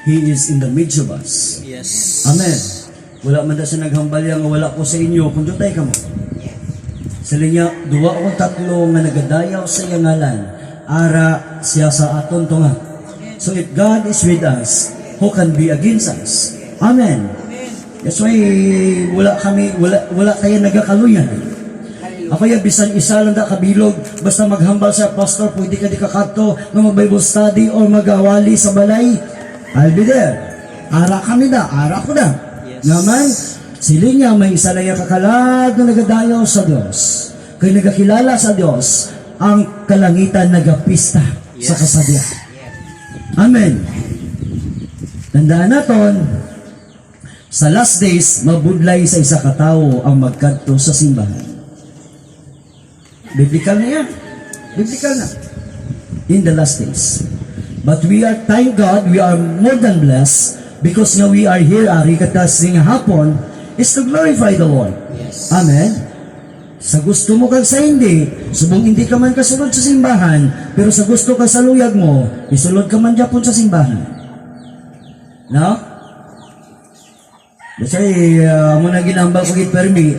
He is in the midst of us. Yes. Amen. Wala man na siya naghambalya nga wala ko sa inyo kung dutay ka mo. Sila niya, duwa o tatlo nga nagadayaw sa iyang ngalan, ara siya sa aton to nga. So if God is with us, who can be against us? Amen. That's why wala kaya nagakaluyan. Ako ya bisan isa lang da kabilog basta maghambal sa pastor pwede ka di kakadto nga mag-Bible study or magawali sa balay. I'll be there. Ara kami da, ara ko da. Yes. Naman siling niya may isa lang kakalag na nagadayaw sa Dios. Kay nagakilala sa Dios ang kalangitan nagapista sa kasadya. Amen. Tandaan naton sa last days mabudlay sa isa ka tawo ang magkadto sa simbahan. Biblical na yan. Biblical na. In the last days. But we are, thank God, we are more than blessed because nga we are here, ari katasing hapon, is to glorify the Lord. Yes. Amen? Sa gusto mo kag sa hindi, subong hindi ka man kasulod sa simbahan, pero sa gusto ka sa luyag mo, isulod ka man dyan sa simbahan. No? Kasi, muna ginambal ko git permi,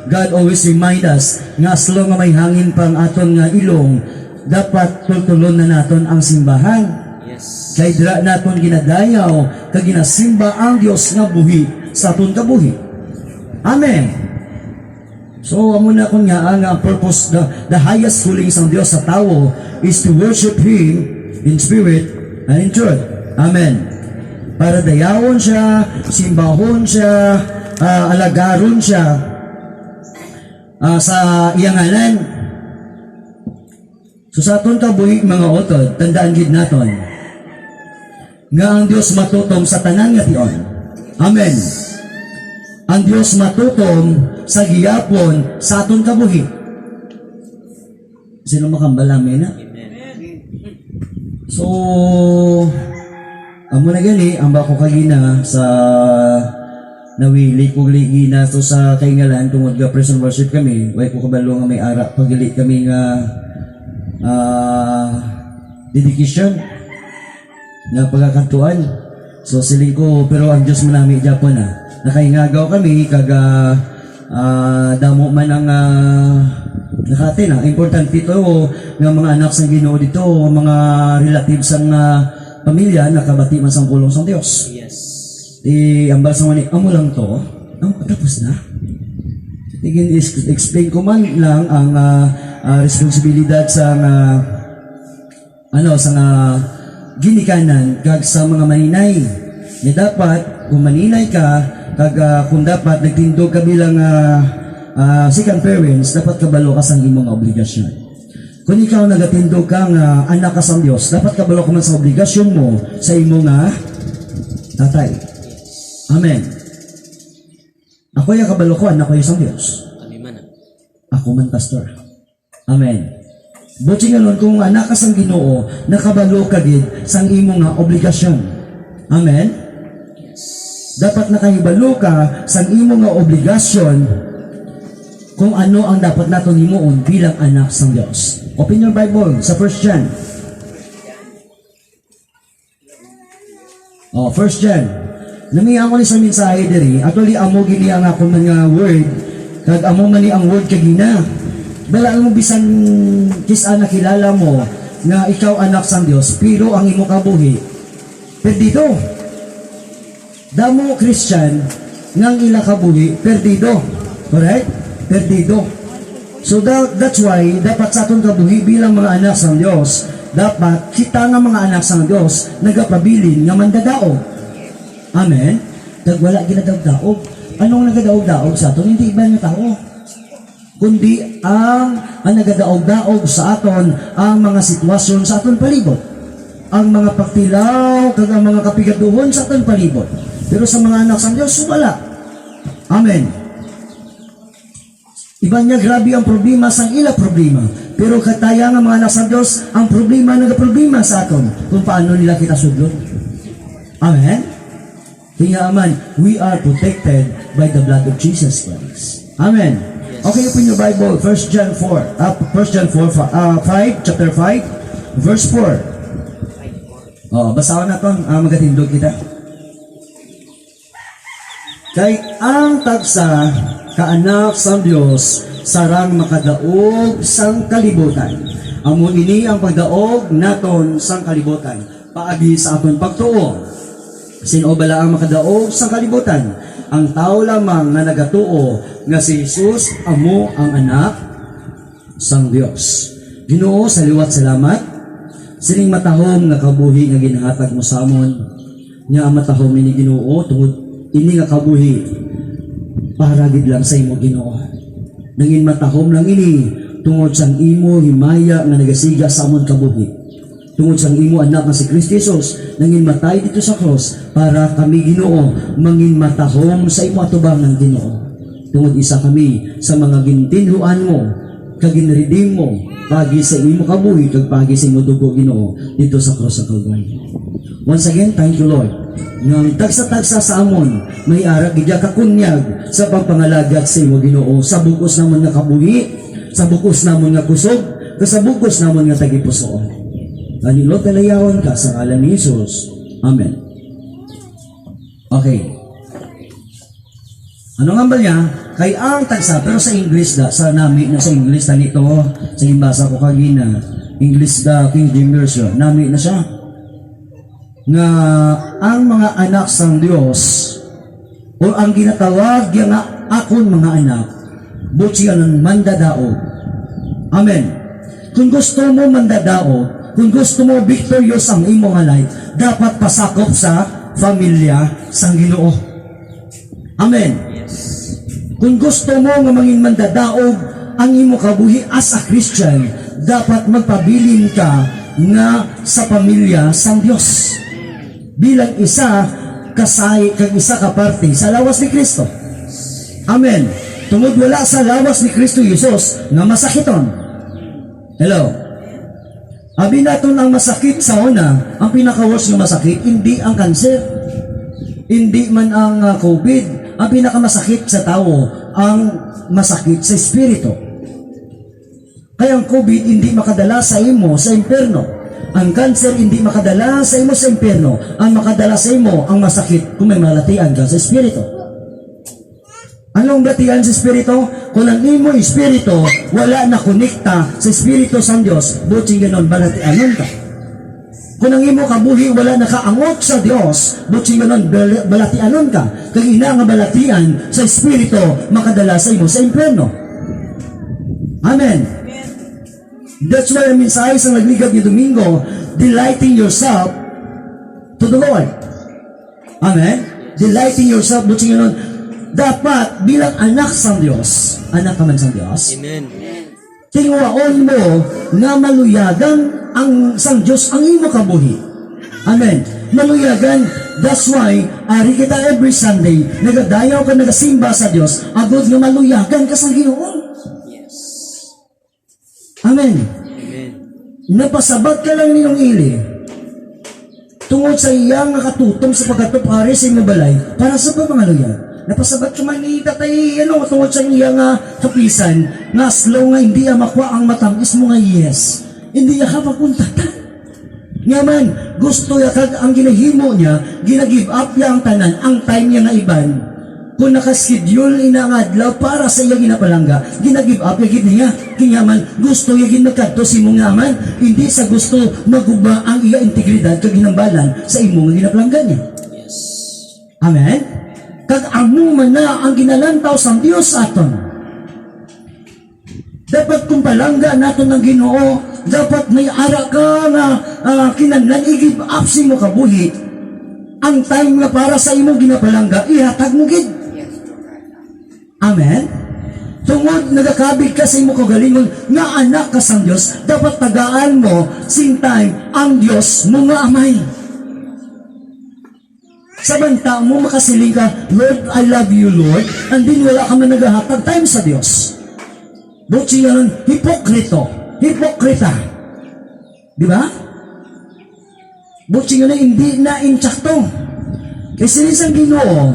God always remind us nga as long nga may hangin pang aton nga ilong, dapat tultulon na naton ang simbahan. Yes. Kay dira naton ginadayaw kag ginasimba ang Dios nga buhi sa aton kabuhi. Amen. So amo na kun nga ang purpose, the highest calling sa Dios sa tawo is to worship Him in spirit and in truth. Amen. Para dayawon siya, simbahon siya, alagaron siya sa iyang ngalan. So sa aton kabuhi mga otod, tandaan gid naton nga ang Dios matutom sa tanan nga tion. Amen. Ang Dios matutom sa giyapon sa aton kabuhi. Sino makambal amen na? So amo na gali ang bako kagina sa nawili ko ligi na to sa kaingalan tungod ga praise and worship kami. Way ko kabalo nga may ara pagili kami nga dedication na pagkakantuan. So siling ko pero ang Dios manami Japon na nakaingagaw kami kaga damo man ang nakate na importante ito nga mga anak sa Ginoo dito, mga relatives ang pamilya nakabati man sang pulong sang Dios. Yes. Ambal sa mani amo lang to tapos na. Tigin explain ko man lang ang responsibilidad sa sa ginikanan kag sa mga maninay. Nga dapat kung maninay ka kag kung dapat nagtindog ka bilang second parents, dapat kabalo ka sa imong obligasyon. Kung ikaw nagatindog ka nga anak ka sa Dios, dapat kabalo ka man sa obligasyon mo sa imong tatay. Amen. Ako yung kabalo ko, anak ko yung isang Diyos. Kami man. Ako man, pastor. Amen. Buti nga nun, kung anak ka sang Ginoo, nakabalo ka din sang imong obligasyon. Amen. Yes. Dapat nakahibalo ka sang imong obligasyon kung ano ang dapat naton himuon bilang anak sang Diyos. Open your Bible sa 1 John. 1 John. Namiya ko ni sa mensahe diri, actually amo gini ang ako mga word, kag amo man ni ang word kagina. Bala mo bisan kisa nakilala mo nga ikaw anak sang Dios, pero ang imo kabuhi perdido. Damo Christian ngang ila kabuhi perdido. Correct? Perdido. So that's why dapat sa aton kabuhi bilang mga anak sang Dios, dapat kita nga mga anak sang Dios nagapabilin nga mandadaog. Amen. Kag wala ginadaog-daog. Anong nagadaog-daog sa aton? Hindi iba nga tao. Kundi ang nagadaog-daog sa aton ang mga sitwasyon sa aton palibot. Ang mga pagtilaw, kag ang mga kapigaduhon sa aton palibot. Pero sa mga anak sa Diyos, wala. Amen. Iba niya grabe ang problema sa ila problema. Pero kataya nga mga anak sa Diyos, ang problema nagaproblema sa aton kung paano nila kita sudlot. Amen. Kaya man, we are protected by the blood of Jesus Christ. Amen. Yes. Okay, open your Bible, 1 John 4, 1 John 4, 5, chapter 5, verse 4. Basahan na to, magatindog kita. Kay ang tagsa kaanak sang Dios sarang makadaog sang kalibutan. Amo ini ang pagdaog naton sang kalibutan paagi sa aton pagtuo. Sino bala ang makadaog sang kalibutan? Ang tao lamang na nagatuo nga si Jesus amo ang anak sang Dios. Ginoo, saliwat salamat. Sining matahom nga kabuhi nga ginahatag mo sa amon. Nya ang matahom ini Ginoo tungod ini nga kabuhi para gid lang sa imo Ginoo. Nangin matahom lang ini tungod sang imo himaya nga nagasiga sa amon kabuhi. Tungod sang imo anak nga si Kristo Jesus nangin matay dito sa cross para kami Ginoo mangin matahom sa imo atubang ng Ginoo. Tungod isa kami sa mga gintinluan mo kag ginredeem mo pagi sa imo kabuhi kag pagi sa imo dugo Ginoo dito sa cross sa Calvary. Once again, thank you Lord. Nang tagsa-tagsa sa amon may ara gidya ka kunyag sa pagpangalagad sa imo Ginoo sa bukos namon nga kabuhi, sa bukos namon nga kusog, sa bukos namon nga tagipusoon. Ani Lord kalayawan ka sa ngalan ni Jesus. Amen. Okay. Ano nga ba niya? Kay ang tagsa, pero sa English da, sa nami na sa English na nito, sa imbasa ko kagina, English da, King James Version, nami na siya. Nga ang mga anak sang Dios, o ang ginatawag nga akon mga anak, butsi ng mandadao. Amen. Kung gusto mo mandadao, kung gusto mo victorious ang imo nga life, dapat pasakop sa pamilya sang Ginoo. Amen. Kung gusto mo nga mangin mandadaog ang imo kabuhi as a Christian, dapat magpabilin ka nga sa pamilya sang Dios. Bilang isa kasay kag isa ka parte sa lawas ni Kristo. Amen. Tungod wala sa lawas ni Kristo Jesus nga masakiton. Hello. Abi naton ang masakit sa una, ang pinaka-worst nga masakit hindi ang kanser. Hindi man ang COVID. Ang pinakamasakit sa tao, ang masakit sa espiritu. Kaya ang COVID hindi makadala sa imo sa impyerno. Ang cancer hindi makadala sa imo sa impyerno. Ang makadala sa imo ang masakit kung may malatian ka sa espiritu. Anong latian sa espiritu? Kung ang imo espiritu wala na konekta sa espiritu sa Diyos, buting ganon balatianon ka. Kung ang imo kabuhi wala nakaangot sa Dios, buti ganon balatianon ka. Kag ina nga balatian sa espiritu makadala sa imo sa impyerno. Amen. That's why ang mensahe sa nagligad ni Domingo, delighting yourself to the Lord. Amen. Delighting yourself, buti ganon. Dapat bilang anak sa Dios, anak ka man sa Dios. Amen. Tingwaon mo nga maluyagan ang sang Diyos ang imo kabuhi. Amen. Maluyagan, that's why ari kita every Sunday nagadayaw ka nagasimba sa Diyos agud nga maluyagan ka sa Ginoo. Yes. Amen. Amen. Napasabat ka lang ninyong ili tungod sa iyang nakatutong sa pagkatupari sa imo balay para sa pamaluyan. Napasabat ka man ni tatay, tungod sa iya nga kapisan, nga slow nga hindi makuha ang matamis mo nga yes. Hindi ka papuntatan. Nga man, gusto ya kag ang ginahimo niya, ginagive up niya ang tanan, ang time niya nga iban. Kung nakaschedule ina nga adlaw para sa iya ginapalangga, ginagive up ya gid niya. Kinyaman, gusto ya gid nagkadto si mong ngaman, hindi sa gusto maguba ang iya integridad kag hinambalan sa imong ginapalangga niya. Yes. Amen. Kag amo man na ang ginalantaw sa Dios aton. Dapat kung palangga naton ng Ginoo, dapat may ara ka na kinahanglan i-give up si mo kabuhi. Ang time nga para sa imo ginapalangga, ihatag mo gid. Amen. Tungod nagakabig ka sa imo kagalingon nga anak ka sa Dios, dapat tagaan mo sing time ang Dios mo nga amay. Samantang mo makasiling ka, Lord, I love you, Lord, and din wala ka man naghahatag time sa Diyos. Buti nga nun, hipokrita. Di ba? Buti nga nun, hindi na insakto. Kasi isang Ginoo,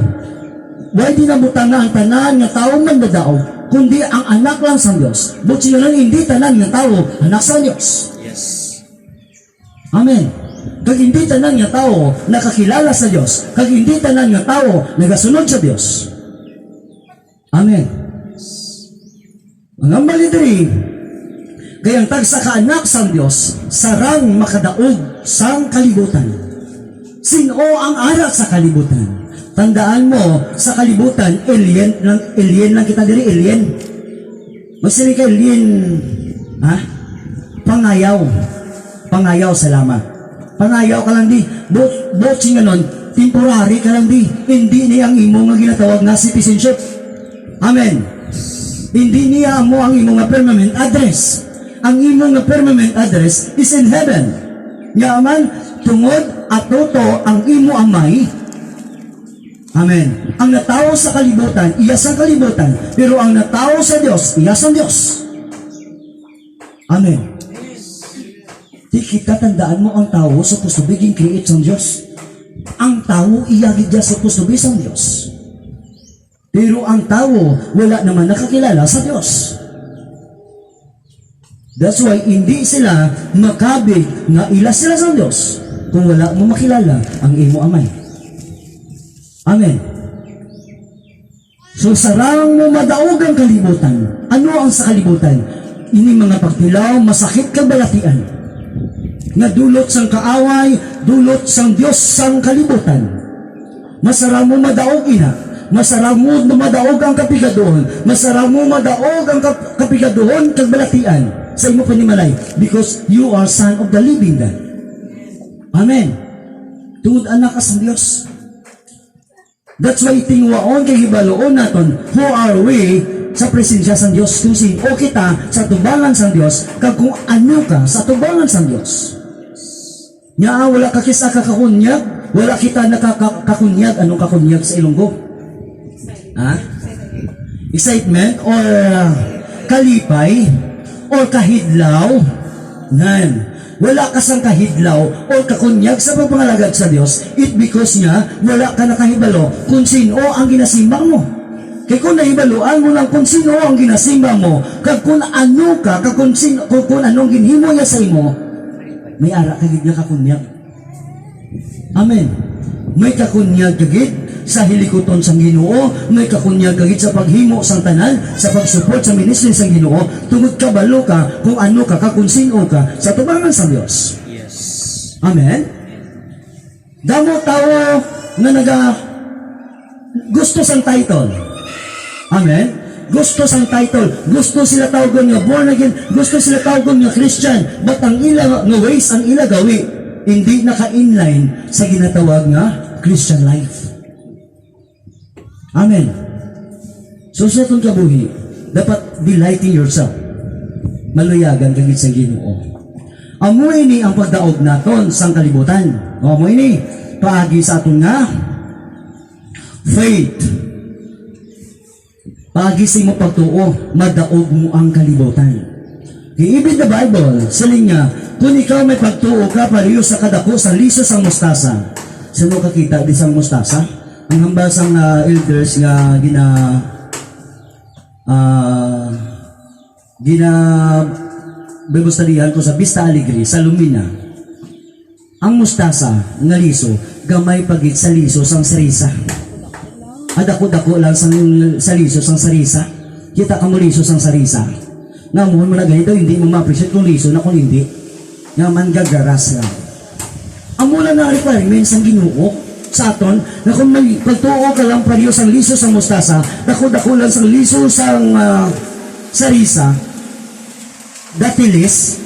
why di nabutang na ang tanan nga tao man dadao, kundi ang anak lang sa Diyos. Buti nga nun, hindi tanan nga tao, anak sa Diyos. Yes. Amen. Kag hindi tanan nga tao nakakilala sa Dios, kag hindi tanan nga tao nagasunod sa Dios. Amen. Ang ambali diri, kayang tagsa ka anak sang Dios, sarang makadaog sang kalibutan. Sino ang ara sa kalibutan? Tandaan mo, sa kalibutan, alien lang kita diri, alien. Magsili ka alien, ha? Pangayaw, salamat. Pangayaw ka lang di, botsing nga nun, temporary ka lang di, hindi niya ang imo nga ginatawag na citizenship. Amen. Hindi niya mo ang imo nga permanent address. Ang imo nga permanent address is in heaven. Yaman, tungod at toto ang imo amay. Amen. Ang natao sa kalibutan, iyas ang kalibutan. Pero ang natao sa Diyos, iyas ang Diyos. Amen. Di kita tandaan mo ang tao supposed to be create sa Diyos. Ang tao iyagid niya supposed to be sa Diyos. Pero ang tao wala naman nakakilala sa Diyos. That's why hindi sila makabig na ilas sila sa Diyos kung wala mo makilala ang imo amay. Amen. So sarang mo madaog ang kalibutan. Ano ang sa kalibutan? Ini mga pagtilaw, masakit kang balatian. Nga dulot sang kaaway, dulot sang Diyos sang kalibutan. Masarang mo madaog ina. Masarang mo madaog ang kapigadoon. Masarang mo madaog ang kapigadoon kag balatian sa imo panimalay because you are son of the living God. Amen. Tungod anak ka sa Diyos. That's why tingwaon kay hibaloon naton who are we sa presensya sa Diyos kung sino kita sa tubangan sa Diyos kag kung ano ka sa tubangan sa Diyos. Nya wala ka kisa kakakunyag, wala kita nakakakunyag. Anong kakunyag sa Ilonggo? Ha? Excitement or kalipay or kahidlaw? Nan. Wala ka sang kahidlaw o kakunyag sa pagpangalagad sa Diyos, it because niya, wala ka nakahibalo kung sino ang ginasimbang mo. Kaya kung nahibaluan mo lang kung sino ang ginasimbang mo, kag kung ano ka, kag kung anong ginhimo niya sa imo, may ara kagid nga kakunyag. Amen. May kakunyag kagid sa hilikoton sang Ginoo, may kakunyag kagid sa paghimo sang tanan, sa pagsupport sa ministry sang Ginoo, tungod kabalo ka kung ano ka, kung sino ka sa tubangan sa Dios. Yes. Amen. Damo tao nga gusto sang title. Amen. Gusto sang title, gusto sila tawagon nga born again, gusto sila tawagon nga Christian, but ang ila nga ways, ang ila gawi, hindi naka-inline sa ginatawag nga Christian life. Amen. So sa itong kabuhi, dapat delighting yourself. Maluyagan kagit sa Ginoo. Amoy ni ang pagdaog naton sang kalibutan. Amoy ni paagi sa aton nga faith. Paagi sa mo pagtuo, madaog mo ang kalibutan. Giibig the Bible, sa linya, kung ikaw may pagtuo ka pareho sa kadako sa liso sang mustasa. Sino kakita di sang mustasa? Ang hambasang elders nga bebustalihan ko sa Vista Alegre, sa Lumina. Ang mustasa nga liso, gamay pagit sa liso sang sarisa. Adako-dako lang sa liso sang sarisa. Kita ka mo liso sang sarisa. Nga mo na ganito, hindi mo ma-appreciate kung liso na kung hindi. Nga man gagaras lang. Ang mula na requirements ang Ginoo sa aton, na kung may pagtuo ka lang pareho sang liso sang mustasa, dako-dako lang sang liso sang sarisa, datilis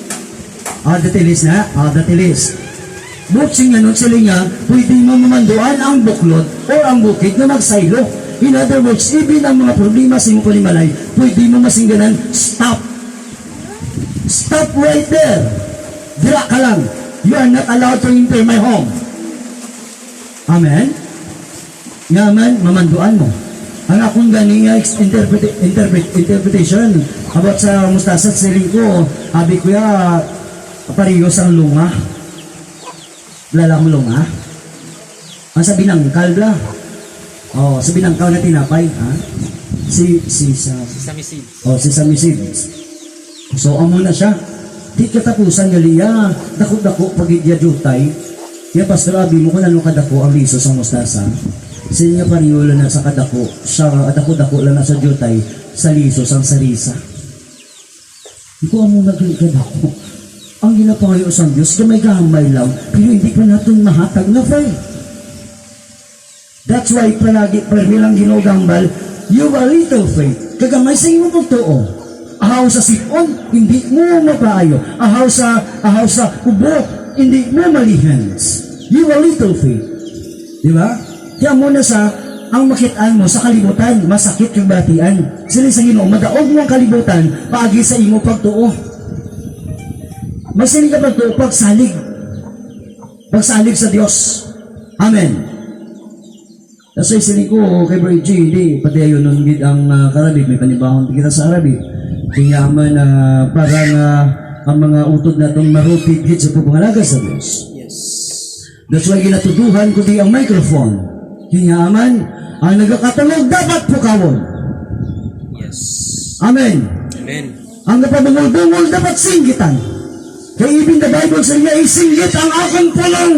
buksing nga nun sila nga, pwede mo mamanduan ang buklod o ang bukid na magsaylo. In other words, even ang mga problema sa iyong panimalay, pwede mo masingganan, stop right there, dira ka lang, you are not allowed to enter my home. Amen? Yaman, mamanduan mo. Ang akong ganing interpretation about sa mustasa at siling ko, abi ko ya, pareho sang lunga. Lalang lunga. Ang sa binangkal bla. Oh, sa binangkal na tinapay. Ha? Si Sesame Seeds. So, amo na siya. Di katapusan nga liya, dako-dako pagidya jutay. Kaya Pastor Abi mo kung ano kadako ang liso sa mustasa. Sin nga pariulo na sa kadako, sa dako-dako lang na sa jutay, sa liso sang sarisa. Ikaw ang muna kadako. Ang ginapangayo sa Diyos, may gamay lang, pero hindi pa natin mahatag na faith. That's why palagi lang ginugambal, you have a little faith. Kagamay sa iyong totoo. Ahaw sa sipon, hindi mo mapaayo. Ahaw sa kubo, hindi mo malihans. You have a little faith. Di ba? Kaya muna sa ang makitaan mo sa kalibutan, masakit yung batian. Sila sa Ginoo, madaog mo ang kalibutan, paagi sa imo pagtuo. Magsiling ka pagtuo, pagsalig. Pagsalig sa Diyos. Amen. Kasi isinig ko kay Bro G, hindi, pati ayun nun ang karabig, may panibahon kita sa Arabic. Kaya man parang ang mga utod na itong marupit hit sa pagpangalaga sa Diyos. Yes. That's why ginatuduhan ko di ang microphone. Kaya man, ang nagkakatalog dapat pukawon. Yes. Amen. Amen. Ang napabungol-bungol dapat singgitan. Kaya even the Bible sa iya, isinggit ang akong pulong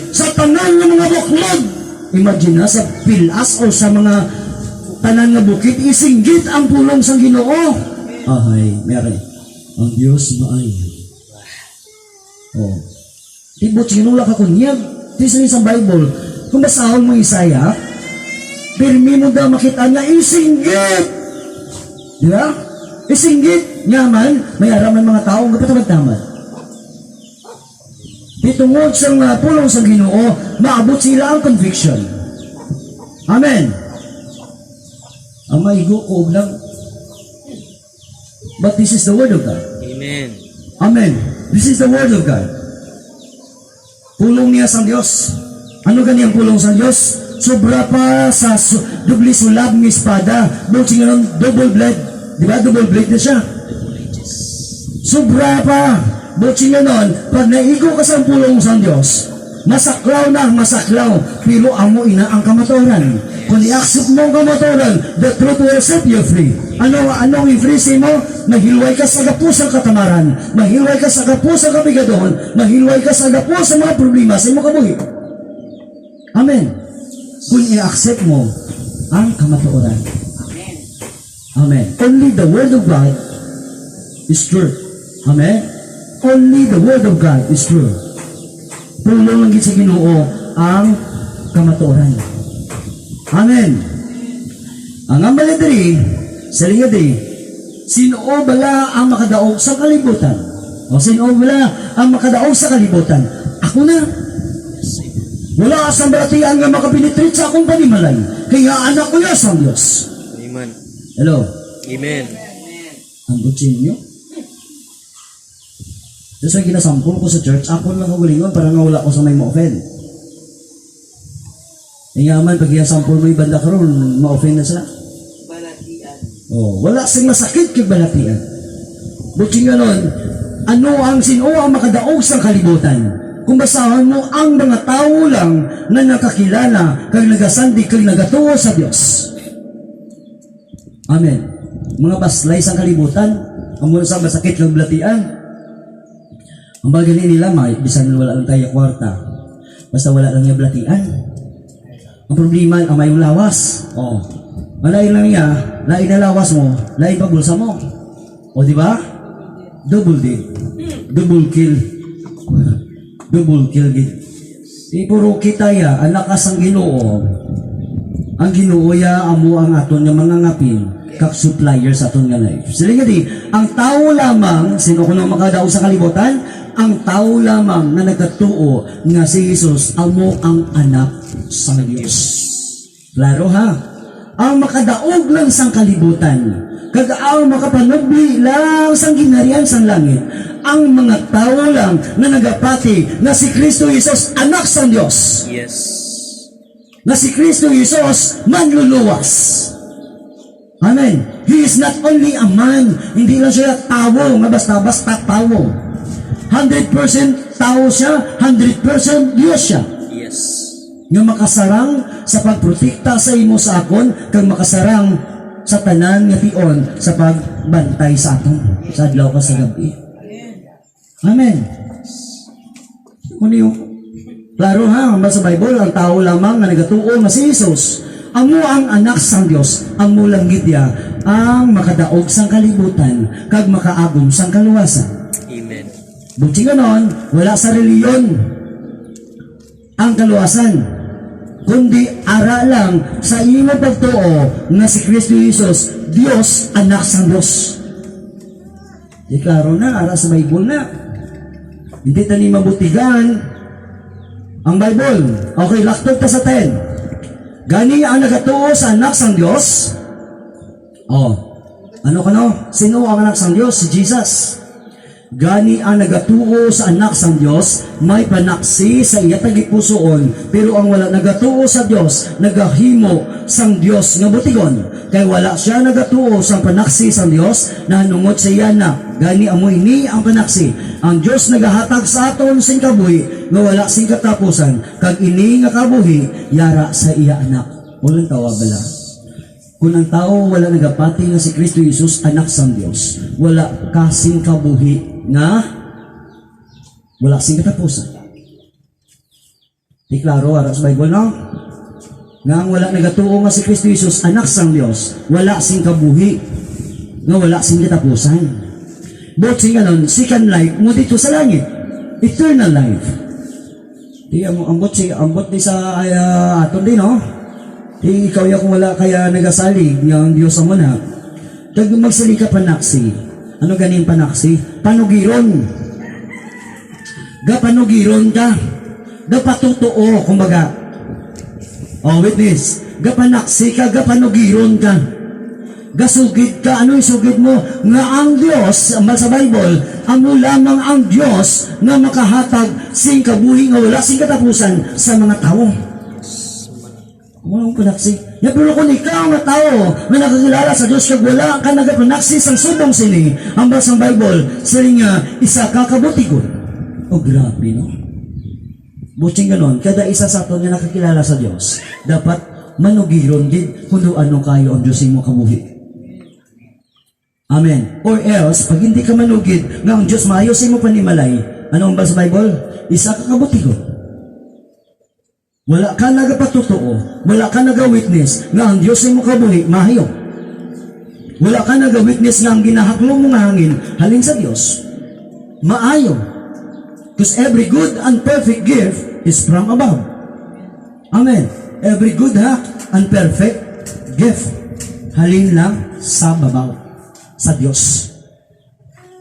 sa tanan ng mga buklod. Imagine na sa pilas o sa mga tanan nga bukid, isinggit ang pulong sa Ginoo. Ahay, meron. Ang Diyos maayo. Oh. Tibot, sinula ka kunyag. Tisa sa Bible, kung basahon mo Isaya, pirmi mo daw makita na isinggit. Di ba? Isinggit. Nyaman, may araman mga tao, ang kapatamad-tamad. Ditungod sa pulong sa Ginoo, maabot sila ang conviction. Amen. Ang maigo ko lang. But this is the word of God. Amen. Amen. This is the word of God. Pulong niya sa Diyos. Ano ganyan pulong sa Diyos? Sobra pa sa dubli sulab ng espada. Buti nga nun, double blade. Di ba? Double blade na siya. Sobra pa. Buti nga nun, pag naigo ka sa pulong sa Diyos, masaklaw na, masaklaw. Pero amo ina ang kamaturan. Kung i-accept mo ang kamaturan, the truth will set you free. Anong i-free sa mo? Mahilway ka sa gapusang katamaran. Mahilway ka sa gapusang kabigadon. Mahilway ka sa gapusang mga problema sa imo kabuhi. Amen. Kung i-accept mo ang kamatuoran. Amen. Amen. Only the word of God is true. Amen. Only the word of God is true. Pulong lang sa Ginoo ang kamatuoran. Amen. Ang ambaladiri, sa lingadi, sino bala ang makadaog sa kalibutan? O sino bala ang makadaog sa kalibutan? Ako na. Wala asang balatian nga makapinitreat sa akong panimalay. Kaya anak ko na sa Diyos. Amen. Hello? Amen. Ang butsin niyo? Tapos ang ginasampol ko sa church, ako lang kagulingon para nga wala ko sa may ma-offend. Kaya man, pag ginasampol mo yung banda karoon, ma-offend na sila. Balatian. Oh, wala sing masakit kay balatian. Butsin nga nun, ano ang sino ang makadaog sa kalibutan? Kung basahan mo ang mga tao lang na nakakilala, kag nagasandi, kag nagatuo sa Diyos. Amen. Mga baslay sa kalibutan, ang muna sa masakit ng balatian. Ang bagay nila, bisan wala lang tayo kwarta. Basta wala lang yung balatian. Ang problema, ang mayong lawas. Oh. Malain lang niya, lain na lawas mo, lain pa bulsa mo. O di ba? Double deal. Double kill. Double kill gid. Puro kita ya, anak asang Ginoo. Ang Ginoo ya amo ang aton nga mga ngapin kag supplier sa aton nga life. Sila gidi, ang tao lamang sino kuno makadaog sa kalibutan, ang tao lamang na nagatuo nga si Jesus amo ang anak sa Dios. Klaro ha? Ang makadaog lang sang kalibutan, kag ang makapanubli lang sang ginharian sang langit, ang mga tao lang na nagapati na si Kristo Jesus anak sa Diyos. Yes. Na si Kristo Jesus manluluwas. Amen. He is not only a man, hindi lang siya tao, nga basta-basta tao. 100% tao siya, 100% Diyos siya. Yes. Nga makasarang sa pagprotekta sa imo sa akon, kag makasarang sa tanan nga tion sa pagbantay sa aton sa adlaw ka sa gabi. Amen. Ano yung Klaro ha, ang sa Bible, ang tao lamang nga nagatuo nga si Jesus. Amo ang anak sang Dios, amo lang gidya ang makadaog sang kalibutan kag makaagom sang kaluwasan. Amen. Buti ganon, wala sa reliyon ang kaluwasan, kundi ara lang sa imo pagtuo nga si Kristo Jesus, Dios, anak sang Dios. Di klaro na, ara sa Bible na. Hindi tani mabutigan ang Bible. Okay, laktod ta sa 10. Gani ang nagatuo sa anak sang Dios. Ano ka no? Sino ang anak sang Dios? Si Jesus. Gani ang nagatuo sa anak sang Dios, may panaksi sa iya tagipusoon, pero ang wala nagatuo sa Dios, nagahimo sang Dios nga butigon. Kay wala siya nagatuo sa panaksi sang Dios, nanungot sa iya na. Gani amoy ni ang panaksi. Ang Dios nagahatag sa aton sing kabuhi, nga wala sing katapusan, kag ini nga kabuhi yara sa iya anak. Walang tawa bala. Kung ang tao wala nagapati nga si Kristo Jesus, anak sang Dios, wala kasing kabuhi nga wala sing katapusan. Di klaro ara sa Bible no? Nga ang wala nagatuo nga si Kristo Jesus, anak sang Dios, wala sing kabuhi nga wala sing katapusan. But sing ganon, second life mo dito sa langit, eternal life. Di ambot di sa aton din no? Di ikaw ya kung wala kaya nagasalig ng Diyos sa muna. Kag magsali ka panaksi. Ano ganing panaksi? Panugiron. Panugiron ka. Patutuo, kumbaga. Witness. Panaksi ka, panugiron ka. Gasugid ka. Ano isugid mo? Nga ang Diyos, sa Bible, amo lamang ang Diyos na makahatag sing kabuhi nga wala sing katapusan sa mga tao. Walang panaksi. Ya, pero kung ikaw nga tao na nakakilala sa Diyos kag wala ka nagapanaksi sang subong sini, ang basang Bible, sari nga isa ka kabutigon. Grabe, no? Buting ganon, kada isa sa aton nga nakakilala sa Diyos, dapat manugiron din kung ano kayo ang Diyos mo kabuhi. Amen. Or else, pag hindi ka manugid, nga ang Diyos maayos mo panimalay, ano ang basa Bible? Isa ka kabutigon. Wala ka nagapatutuo, wala ka naga-witness nga ang Diyos mo kabuhi, mahayo. Wala ka naga-witness nga ang ginahaklo mong hangin, halin sa Diyos, maayo. Because every good and perfect gift is from above. Amen. Every good and perfect gift, halin lang sa babaw, sa Diyos.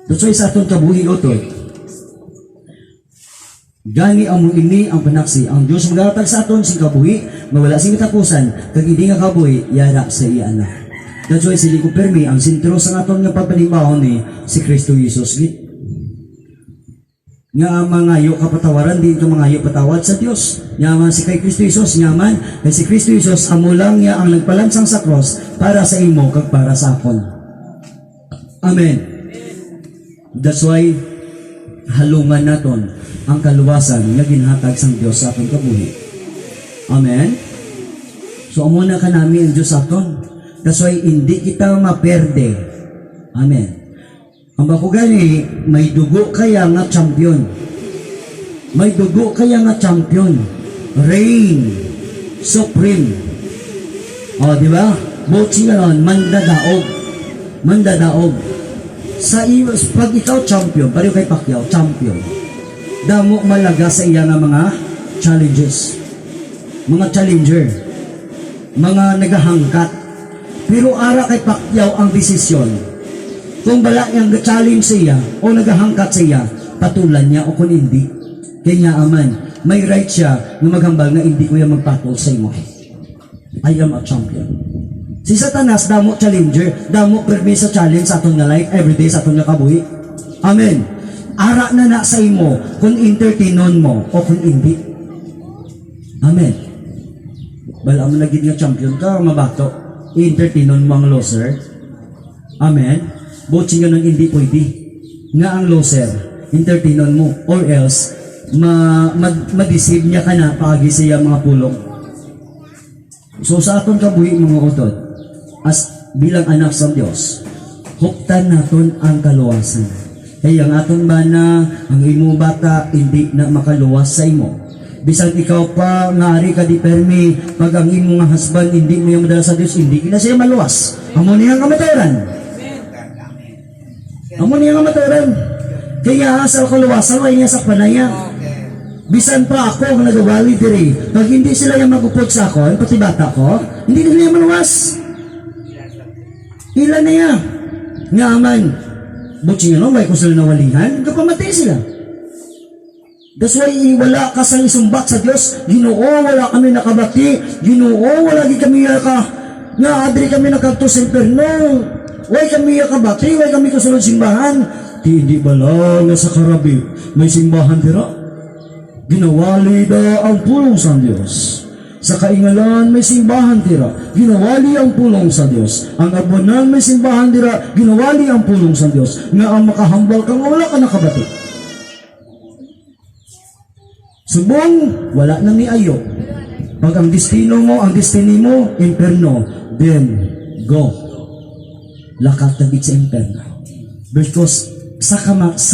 That's why sa atong kabuhi utod, gani amo ini ang panaksi. Ang Diyos magahatag sa aton sing kabuhi, nga wala sing katapusan, kag hindi nga kabuhi, yara sa iya anak. That's why sili ko permi, ang sentro sa aton nga pagpanimahon ni si Kristo Jesus. Nga mangayo kapatawaran, di ka mangayo patawad sa Diyos. Nyaman si kay Kristo Jesus, nyaman kay si Kristo Jesus, amo lang niya ang nagpalansang sa cross para sa imo kag para sa akon. Amen. That's why halungan naton ang kaluwasan nga ginhatag sang Dios sa aton kabuhi. Amen. So amo na kanami ang Dios aton. That's why hindi kita maperde. Amen. Ang bako gani, may dugo kaya nga champion. May dugo kaya nga champion. Reign supreme. Di ba? Boxing ganon, mandadaog. Mandadaog. Sa iyo, pag ikaw champion, pareho kay Pacquiao, champion. Damo malaga sa iya nga mga challenges. Mga challenger. Mga nagahangkat. Pero ara kay Pacquiao ang desisyon. Kung bala niyang challenge siya o nagahangkat siya, patulan niya o kung hindi. Kaya aman, may right siya na maghambal na hindi ko yan magpatol sa imo. I am a champion. Si Satanas, damo challenger, damo permi sa challenge sa aton nga life, everyday sa aton nga kabuhi. Amen. Ara na sa imo kung entertainon mo o kung hindi. Amen. Bala mo naging nga champion ka, mabato. I-entertainon mo ang loser. Amen. Botsing nga nang hindi pwede. Nga ang loser, entertainon mo. Or else, ma-deceive niya ka na paagi siya mga pulong. So sa aton kabuhi mga utod, as bilang anak sa Diyos, huktan naton ang kaluwasan. Kaya ang aton bana, ang imo bata, hindi na makaluwas sa imo. Bisan ikaw pa, ngari ka di permi, pag ang imo nga husband, hindi mo yung madala sa Diyos, hindi na siya maluwas. Amo niya nga maturan. Amo niya nga maturan. Kaya asal ko luwasan, ay niya sa panaya. Bisan pa ako ang nagawali diri. Pag hindi sila yung magupod sa ako, pati bata ko, hindi na sila maluwas. Ilan na yan. Nga aman, butsi nyo, may kung sila nawalihan, kapamatay sila. That's why wala ka sa isumbat sa Diyos. Ginoo, wala kami nakabati. Ginoo, wala di kami nga adri kami nakagto sa imperno. Why kami nakabati, why kami kasunod simbahan. Hindi ba lang nga sa karabi, may simbahan tira? Ginawali da ang pulong sa Diyos. Sa kaingalan may simbahan tira, ginawali ang pulong sa Diyos. Ang abunan may simbahan tira, ginawali ang pulong sa Diyos. Nga ang makahambal kang wala ka nakabati. Subong, wala na ni ayo. Pag ang destino mo, ang destiny mo, imperno, then go. Lakat tagit sa imperno. Because sa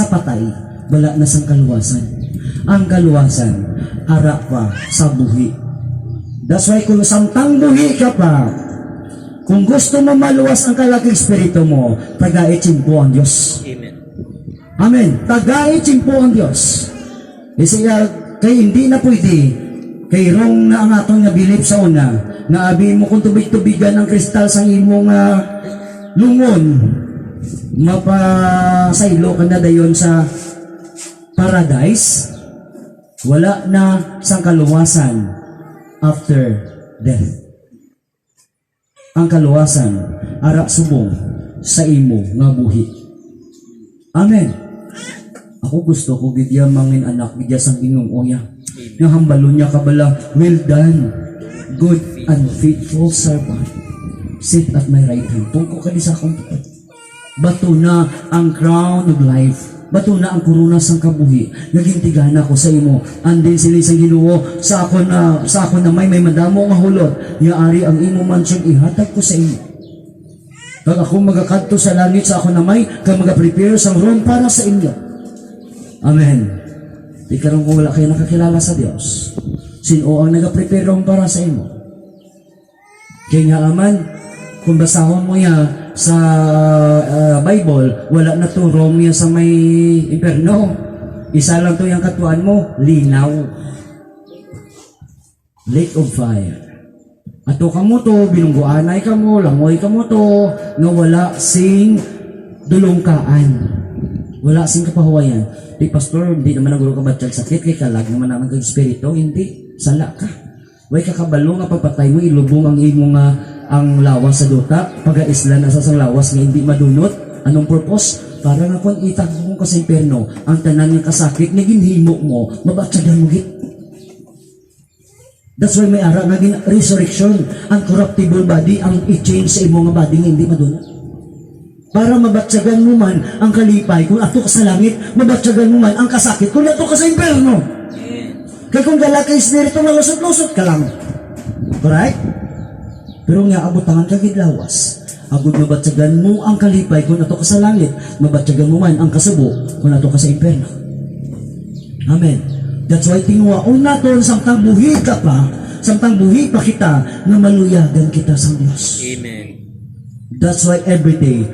patay, wala na sang kaluwasan. Ang kaluwasan, ara pa sa buhi. That's why kung samtang buhi ka pa, kung gusto mo maluwas ang kalaking espiritu mo, tagaitin po ang Diyos. Amen. Amen. Tagaitin po ang Diyos. Kasi kay hindi na pwede, kay wrong na ang atong nabilip sa una, na abi mo kung tubig-tubigan ang kristal sa imong lungon, mapasaylo ka na dayon sa paradise, wala na sang kaluwasan after death. Ang kaluwasan, ara subong sa imo nga buhi. Amen. Ako gusto ko gidya mangin anak, gidya sang Ginoo nga hambalo niya kabala, well done, good and faithful servant. Sit at my right hand. Tungko ka di sa akong tupad. Bato na ang crown of life. Bato na ang kuruna sang kabuhi. Nagintigana ko sa imo. Andin sila sa Ginoo sa ako na may madamo nga hulot. Yaari ang imo mansyon ihatag ko sa imo. Pag ako magakadto sa langit sa ako na may, kag magaprepare sang room para sa inyo. Amen. Di karong kung wala kayo nakakilala sa Dios, sino ang nagaprepare room para sa imo? Kaya nga aman, kung basahon mo ya sa Bible, wala na to Rome sa may imperno. Isa lang to yung katuan mo, linaw. Lake of fire. Ato ka mo to, binungguanay ka mo, langoy ka mo to, na wala sing dulungkaan. Wala sing kapahuwayan. Di pastor, hindi naman naguro ka batyag sakit, kay kalag naman naman kag espiritu, hindi, sala ka. Way kakabalo nga pagpatay mo, ilubong ang imo nga ang lawas sa duta, pag-aisla na sa sang lawas nga hindi madunot. Anong purpose? Para nga kung itagong ka sa imperno, ang tanan nga kasakit na ginhimo mo, mabatsagan mo git. That's why may ara nga resurrection, ang corruptible body, ang i-change sa imo nga body nga hindi madunot. Para mabatsagan mo man ang kalipay, kung ato ka sa langit, mabatsagan mo man ang kasakit, kung ato ka sa imperno. Kaya kung gala ka espiritu, malusot-lusot ka lang. Correct? Pero nga, abutangan ka gidlawas. Agud mabatsagan mo ang kalipay kung ato ka sa langit, mabatsagan mo man ang kasubo kung ato ka sa imperno. Amen. That's why tinuwaon natin, samtang buhi ka pa, samtang buhi pa kita, na maluyagan kita sa Diyos. Amen. That's why every day,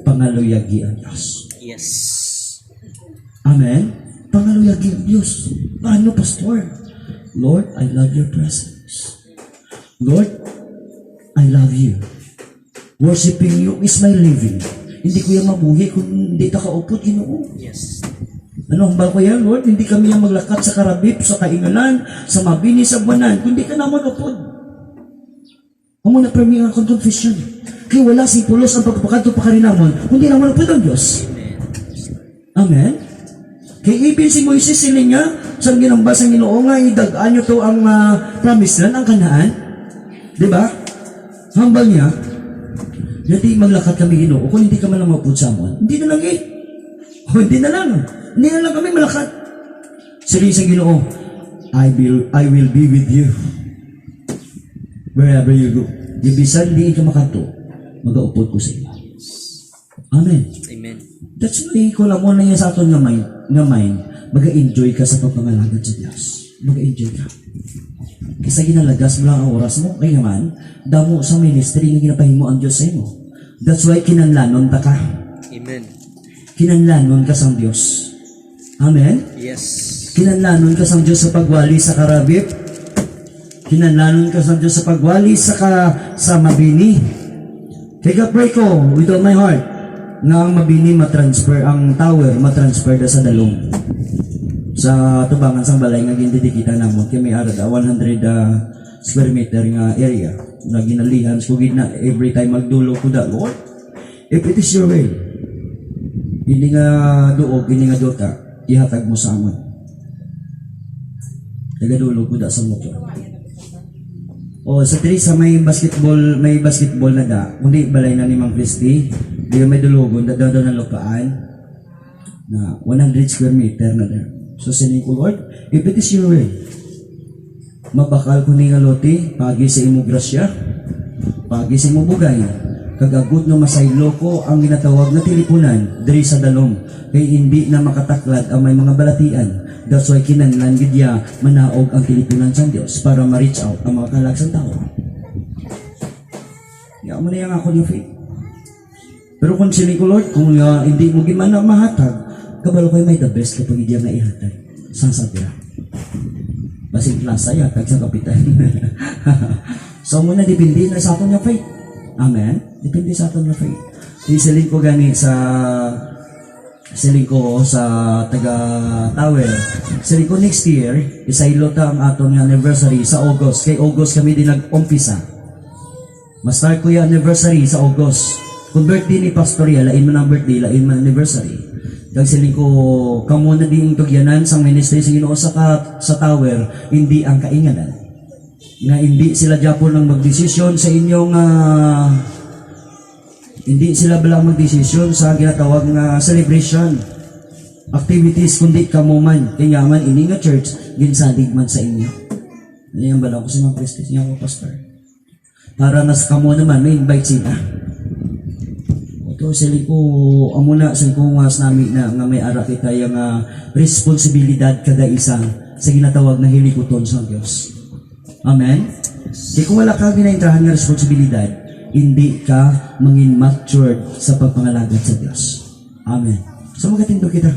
pangaluyagi ang Diyos. Yes. Amen? Pangaluyagi ang Diyos. Paano, Pastor? Lord, I love your presence. Lord, I love you. Worshipping you is my living. Hindi ko yan mabuhi kung hindi ta kaupot, Ginoo. Yes. Ano hambal ko yan, Lord? Hindi kami yung maglakat sa karabip, sa kaingalan, sa mabini, sa buwanan, kundi ka naman upod. Amo na premi ang confession. Kaya wala si pulos ang pagpapakadto pa karinamon, hindi naman upod ang Diyos. Amen? Kaya ibin si Moises sila niya, sa ginambas ang Ginoo nga, idagaan nyo to ang promise land, ang Kanaan. Diba? Hambal niya, hindi maglakat kami Ginoo, kung hindi ka man lang mapud sa amon, hindi na lang hindi na lang. Hindi na lang kami malakat. Sila sa Ginoo, I will be with you wherever you go. Ibisan, hindi ka makanto, mag-aupod ko sa iyo. Amen. Amen. That's why, kung alam mo na yan sa aton nga mind, mag-enjoy ka sa pagpangalagad sa Diyos. mag-enjoy ka. Kasi ginalagas mo lang ang oras mo. Kaya naman, damo sa ministry nga ginapahimo ang Diyos sa imo. That's why kinanlanon ta ka. Amen. Kinanlanon ka sa Diyos. Amen? Yes. Kinanlanon ka sa Diyos sa pagwali sa Karabip. Kinanlanon ka sa Diyos sa pagwali sa Mabini. Kaya pray ko with all my heart nga ang Mabini matransfer, ang tower matransfer da sa Dalong. Sa tubangan sang balay nga gindidikita namon kay may ara da 100 square meter nga area na ginalihan ko gid na every time magdulo ko da, Lord, if it is your will, hindi nga duog, hindi nga dota, ihatag mo sa amon. Nagadulo ko da sa motor. O sa sa may basketball na da, kundi balay na ni Mang Christy, di may dulugon, da na lukaan na 100 square meter na da. So sining ko, Lord, if it is your will, mabakal ko ni nga loti, pagi sa imo grasya, pagi sa imo bugay, kagagot no masaylo ko ang ginatawag na tilipunan diri sa Dalom, kay hindi na makataklad ang may mga balatian. That's why kinanlan gidya manaog ang tilipunan sa Dios para ma-reach out ang mga kalagsang tao. Ya mo na yang ako yung faith. Pero kung sining ko, Lord, kung hindi mo gimana mahatag, kabalo ko'y may the best kapag hindi nga ihatag. Sang sabira. Basing klasa yatag sa kapitan. So muna, dipindi na sa aton yung faith. Amen? Dipindi sa aton yung faith. Isiling ko gani siling ko sa taga Tower. Siling ko next year, isaylo ta ang aton nga anniversary sa August. Kay August kami din nag-umpisa. Ma-start ko yung anniversary sa August. Kung birthday ni Pastoria, lain man ang birthday, lain man anniversary. Kag siling ko, kamo na din tugyanan sa ministry sa Ginoo sa Tower, hindi ang kainganan. Nga hindi sila Japon ang magdesisyon sa inyong hindi sila balang magdesisyon sa ginatawag nga celebration activities, kundi kamo man. Kaya man, ini nga church, ginsadig man sa inyo. Ngayon balang ko si Mang Christy, siya ko pastor. Para nas kamo naman, may invite sila. Ito sila ko, amuna sila ko nga namin na nga may ara kita yung responsibilidad kada isa sa ginatawag na hilikuton sa Diyos. Amen? Di kung wala ka ginaintrahan nga responsibilidad, hindi ka mangin matured sa pagpangalagad sa Diyos. Amen. So magatindo kita.